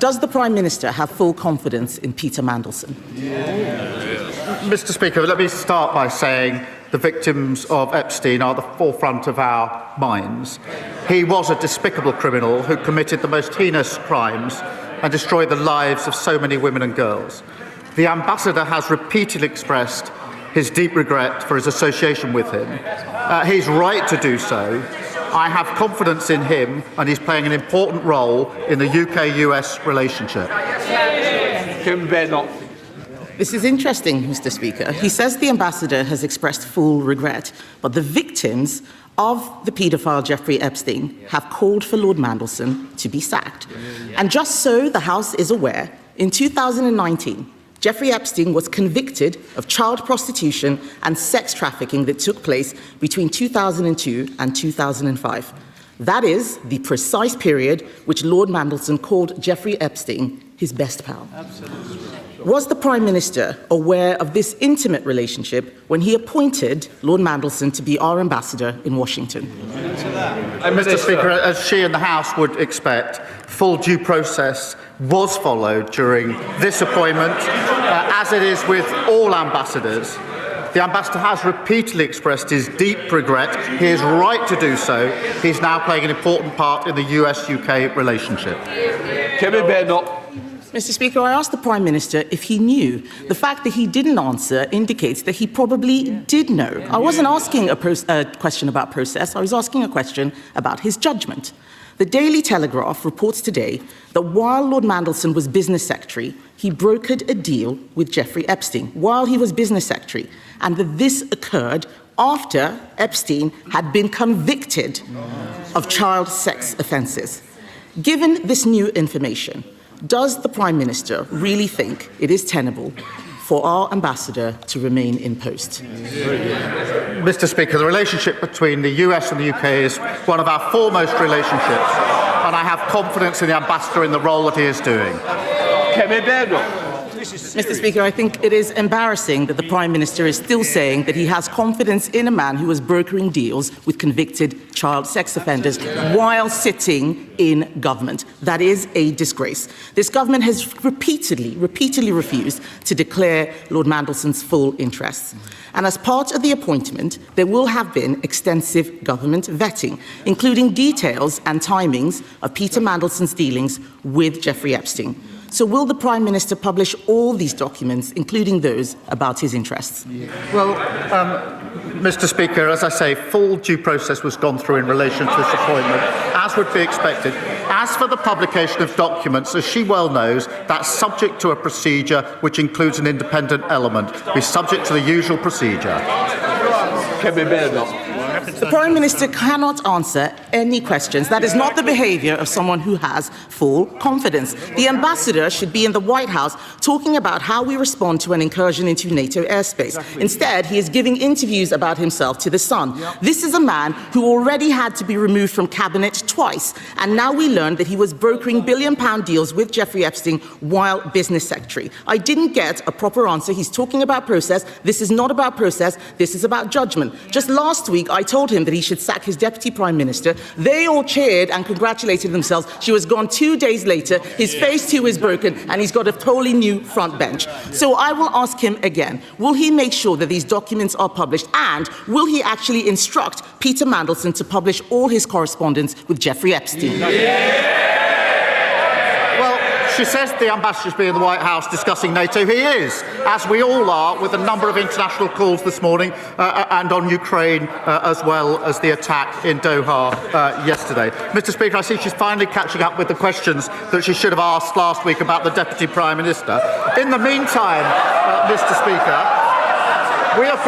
Does the Prime Minister have full confidence in Peter Mandelson? Mr. Speaker, let me start by saying the victims of Epstein are the forefront of our minds. He was a despicable criminal who committed the most heinous crimes and destroyed the lives of so many women and girls. The ambassador has repeatedly expressed his deep regret for his association with him. He's right to do so. I have confidence in him, and he's playing an important role in the UK-US relationship. This is interesting, Mr. Speaker. He says the ambassador has expressed full regret, but the victims of the paedophile Jeffrey Epstein have called for Lord Mandelson to be sacked. And just so the House is aware, in 2019, Jeffrey Epstein was convicted of child prostitution and sex trafficking that took place between 2002 and 2005. That is the precise period which Lord Mandelson called Jeffrey Epstein his best pal. Absolutely. Was the Prime Minister aware of this intimate relationship when he appointed Lord Mandelson to be our ambassador in Washington? Mr. Speaker, as she and the House would expect, full due process was followed during this appointment, as it is with all ambassadors. The ambassador has repeatedly expressed his deep regret. He is right to do so. He's now playing an important part in the US-UK relationship. Mr. Speaker, I asked the Prime Minister if he knew. The fact that he didn't answer indicates that he probably did know. I wasn't asking a question about process, I was asking a question about his judgment. The Daily Telegraph reports today that while Lord Mandelson was business secretary, he brokered a deal with Jeffrey Epstein while he was business secretary, and that this occurred after Epstein had been convicted of child sex offences. Given this new information, does the Prime Minister really think it is tenable for our ambassador to remain in post? Mr. Speaker, the relationship between the US and the UK is one of our foremost relationships, and I have confidence in the ambassador in the role that he is doing. Mr. Speaker, I think it is embarrassing that the Prime Minister is still saying that he has confidence in a man who was brokering deals with convicted child sex offenders while sitting in government. That is a disgrace. This government has repeatedly refused to declare Lord Mandelson's full interests. And as part of the appointment, there will have been extensive government vetting, including details and timings of Peter Mandelson's dealings with Jeffrey Epstein. So will the Prime Minister publish all these documents, including those about his interests? Well, Mr. Speaker, as I say, full due process was gone through in relation to this appointment, as would be expected. As for the publication of documents, as she well knows, that's subject to a procedure which includes an independent element. Be subject to the usual procedure. The Prime Minister cannot answer any questions. That is not the behaviour of someone who has full confidence. The ambassador should be in the White House talking about how we respond to an incursion into NATO airspace. Instead, he is giving interviews about himself to The Sun. This is a man who already had to be removed from cabinet twice, and now we learn that he was brokering billion-pound deals with Jeffrey Epstein while business secretary. I didn't get a proper answer. He's talking about process. This is not about process. This is about judgment. Just last week, I told him that he should sack his deputy prime minister. They all cheered and congratulated themselves. She was gone 2 days later. His face too is broken, and he's got a totally new front bench. So I will ask him again, will he make sure that these documents are published, and will he actually instruct Peter Mandelson to publish all his correspondence with Jeffrey Epstein? She says the ambassador's been in the White House discussing NATO. He is, as we all are, with a number of international calls this morning and on Ukraine, as well as the attack in Doha yesterday. Mr. Speaker, I see she's finally catching up with the questions that she should have asked last week about the Deputy Prime Minister. In the meantime, Mr. Speaker, we have been